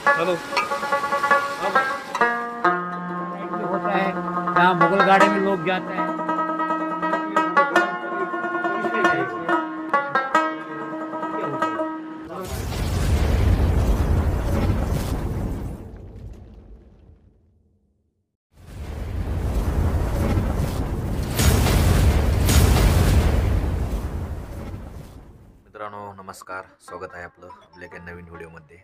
चलो होता है जहाँ मुगल गार्डन में लोग जाते हैं। मित्रांनो नमस्कार, स्वागत आहे आपलं आपल्या एका नवीन व्हिडिओमध्ये।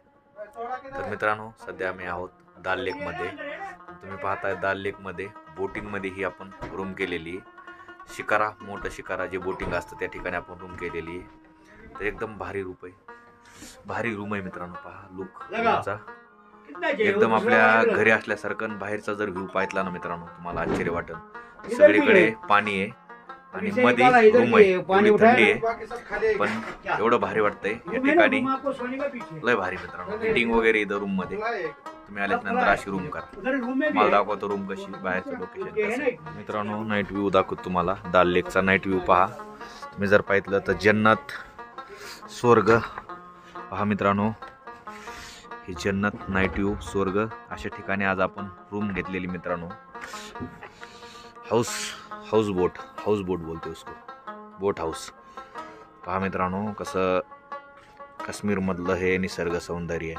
तर मित्रांनो सध्या आम्ही आहोत दाल लेकमध्ये। तुम्ही पाहताय दाल लेकमध्ये बोटिंगमध्ये ही आपण रूम केलेली आहे। शिकारा मोठं शिकारा जे बोटिंग असतं त्या ठिकाणी आपण रूम केलेली आहे। तर एकदम भारी रूम आहे मित्रांनो। पहा लुक रूमचा एकदम आपल्या घरी असल्यासारखं। बाहेरचा जर व्ह्यू पाहितला ना मित्रांनो तुम्हाला आश्चर्य वाटेल। सगळीकडे पाणी आहे आणि मध्ये रूम आहे, एवढी थंडी आहे पण एवढं भारी वाटतंय या ठिकाणी, लय भारी मित्रांनो। हीटिंग वगैरे इथं रूम मध्ये तुम्ही आल्यानंतर अशी रूम करा। मला दाखवतो रूम कशी, बाहेरचं लोकेशन कसं। मित्रांनो नाईट व्ह्यू दाखवतो तुम्हाला, दाल लेकचा नाईट व्ह्यू पहा तुम्ही। जर पाहितलं तर जन्नत स्वर्ग पहा मित्रांनो, हे जन्नत नाईट व्ह्यू स्वर्ग अशा ठिकाणी आज आपण रूम घेतलेली मित्रांनो। हाऊस बोट बोलते उसको, बोट हाऊस। पहा मित्रांनो कसं काश्मीर मधलं हे निसर्ग सौंदर्य।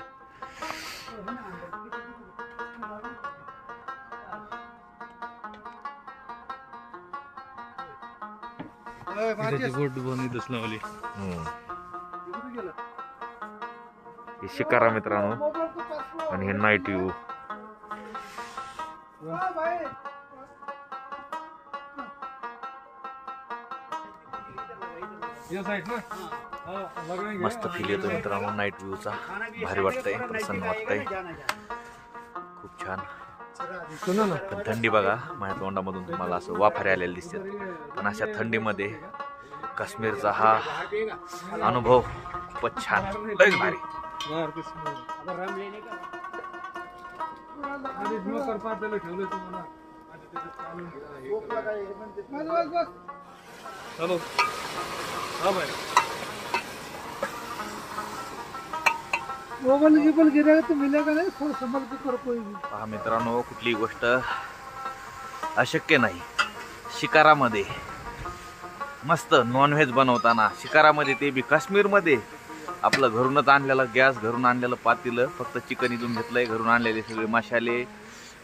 हे शिकारा मित्रांनो आणि हे नाईट व्ह्यू। मस्त फील येतो मित्रांनो नाईट व्ह्यूचा, भारी वाटतंय, प्रसन्न वाटतंय, खूप छान। पण थंडी बघा माझ्या तोंडामधून तुम्हाला असं वाफारे आलेले दिसतात, पण अशा थंडीमध्ये काश्मीरचा हा अनुभव खूपच छान, लयच भारी। चलो हाँ भाई मोबाईल गिरायला तर मिळेगा नाही, थोडं संभाल के कर कोई भी। पहा मित्रांनो कुठली गोष्ट अशक्य नाही। शिकारामध्ये मस्त नॉनव्हेज बनवताना, शिकारामध्ये ते बी काश्मीरमध्ये आपलं घरूनच आणलेलं गॅस, घरून आणलेलं पातेलं, फक्त चिकन इथून घेतलंय, घरून आणलेले सगळे मसाले,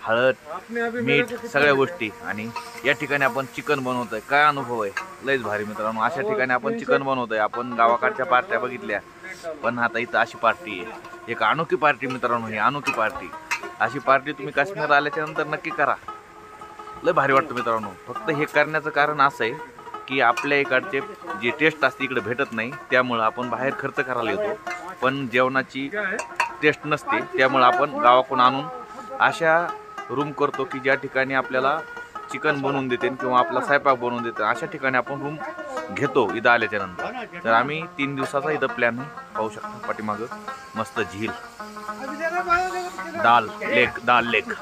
हळद, मीठ, सगळ्या गोष्टी, आणि या ठिकाणी आपण चिकन बनवतोय। काय अनुभव आहे, लयच भारी मित्रांनो। अशा ठिकाणी आपण चिकन बनवतोय। आपण गावाकडच्या पार्ट्या बघितल्या, पण आता इथं अशी पार्टी आहे, एक अनोखी पार्टी मित्रांनो, ही अनोखी पार्टी। अशी पार्टी तुम्ही काश्मीर आल्याच्या नंतर नक्की करा, लय भारी वाटतं मित्रांनो। फक्त हे करण्याचं कारण असं आहे की आपल्या इकडचे जे टेस्ट असते इकडे भेटत नाही, त्यामुळं आपण बाहेर खर्च करायला येतो, पण जेवणाची टेस्ट नसते, त्यामुळं आपण गावाकडून आणून अशा रूम करतो की ज्या ठिकाणी आपल्याला चिकन बनवून देते किंवा आपला स्वयंपाक बनवून देते। अशा ठिकाणी आपण रूम घेतो इथं आल्याच्या नंतर। तर आम्ही 3 दिवसाचा इथं प्लॅन पाहू शकता, पाठीमागं मस्त झील, दाल लेक।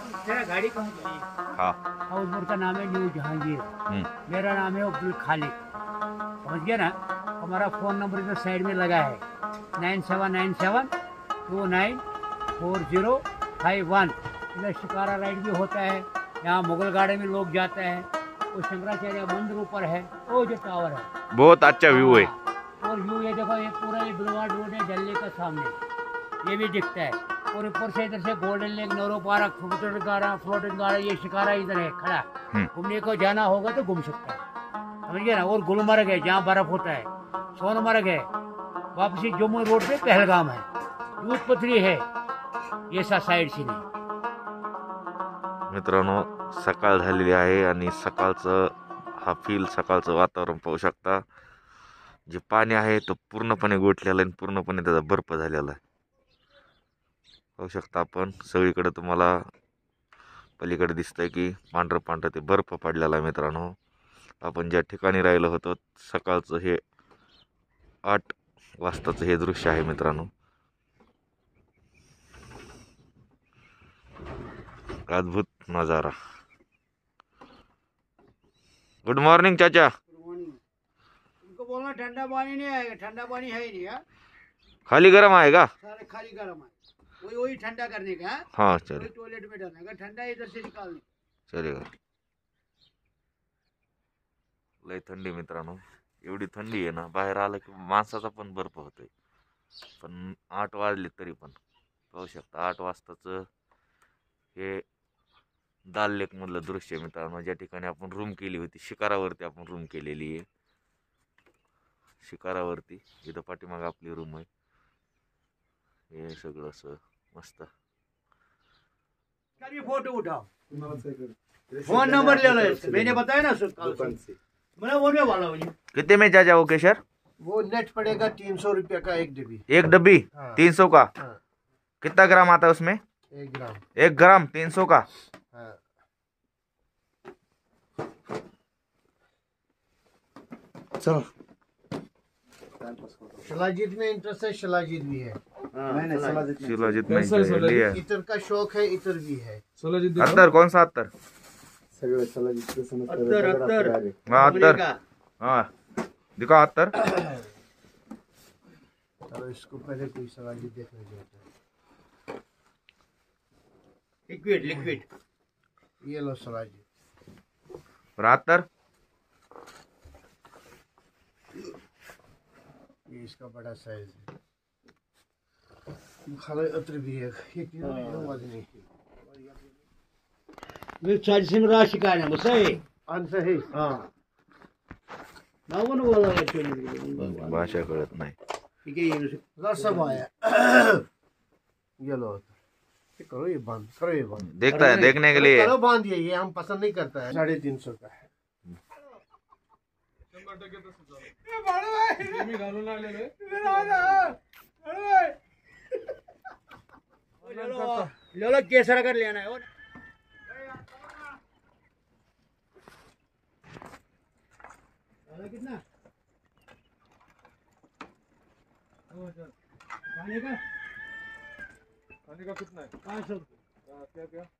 हाँ हाउस बोट का नाम है न्यू जहांगीर, मेरा नाम है अब्दुल खालिक, समझ गया ना। हमारा फ़ोन नंबर इधर साइड में लगा है 9797 29 4051। इधर शिकारा राइड भी होता है, यहाँ मुगल गार्डन में लोग जाते हैं। वो शंकराचार्य मंदिर ऊपर है, वो जो टावर है, बहुत अच्छा व्यू है। और व्यू ये देखो, ये पूरा ये बुलवाड रोड है डल लेक का सामने, ये भी दिखता है। और ऊपर से इधर से गोल्डन लेक, नौरो पार्क, फ्लोटिंग गार्डन, ये शिकारा इधर है खड़ा। घूमने को जाना होगा तो घूम सकता है, समझ गया ना। और गुलमर्ग है जहाँ बर्फ होता है, सोनमर्ग है, वापसी जम्मू रोड पे पहलगाम है, दूध पथरी है, ये सा साइड सीन है। मित्रांनो सकाळ झालेली आहे आणि सकाळचं हा फील, सकाळचं वातावरण पाहू शकता। जे पाणी आहे तो पूर्णपणे गोठलेलं आहे, पूर्णपणे त्याचा बर्फ झालेला आहे, पाहू शकता आपण। सगळीकडे तुम्हाला पलीकडे दिसतंय की पांढरं ते बर्फ पडलेला आहे मित्रांनो। आपण ज्या ठिकाणी राहिलो होतो सकाळचं हे 8 वाजताचं हे दृश्य आहे मित्रांनो। अद्भुत नज़ारा। गुड मॉर्निंग चाचा। Good morning. उनको बोलना ठंडा पानी नहीं आएगा, ठंडा पानी है ही नहीं। खाली गर्म आएगा, सारे खाली गर्म है। वही वही ठंडा करने का, हाँ वही चलिए टॉयलेट में डालने का, ठंडा है इधर से निकालने। चलेगा. लय थंडी मित्रांनो, एवढी थंडी आहे ना, बाहेर आलं की माणसाचा पण बर्फ होतोय. पण 8 वाजले तरी पण पाहू शकता 8 वाजताचं हे दाल लेक मधलं दृश्य मित्रांनो. ज्या ठिकाणी आपण रूम केली होती, शिकारावरती आपण रूम केलेली आहे. शिकारावरती इथं पाठीमाग आपली रूम आहे. हे सगळं असं मस्त. कल ये फोटो उठाओ, फोन नंबर ले लो इसका। मैंने बताया ना सर कल से, मैं होने वाला हूँ। कितने में जा जाओगे सर? वो नेट पड़ेगा 300 रुपया का एक डिब्बी। एक डब्बी हाँ। 300 का? हाँ। कितना ग्राम आता है उसमें? 1 ग्राम। 1 ग्राम 300 का? हाँ। चलो शिलाजीत में इंटरेस्ट है, शिलाजीत भी है। शिलाजीत में लिया है. इतर का शौक है, इतर भी है। अत्तर कौन सा अत्तर? अत्तर अत्तर हाँ अत्तर. हाँ दिखा अत्तर. चलो इसको पहले कोई शिलाजीत देखने देते हैं। लिक्विड लिक्विड, ये लो शिलाजीत। और अत्तर ये इसका बड़ा साइज है। खाली अत्र भी है, ये तीनों वजनी है। चार्जिंग राशि का ना मुझे आंसर है। हाँ नावन वाला है, भाषा कळत नाही. ठीक है। ये सब आया। ये लो, करो ये बंद, करो ये बंद। देखता है देखने के लिए. करो बंद, ये हम पसंद नहीं करता है। 350 का है। लो केसर कर लेना है। कितना खाने का खाने का कितना है? 500। क्या क्या?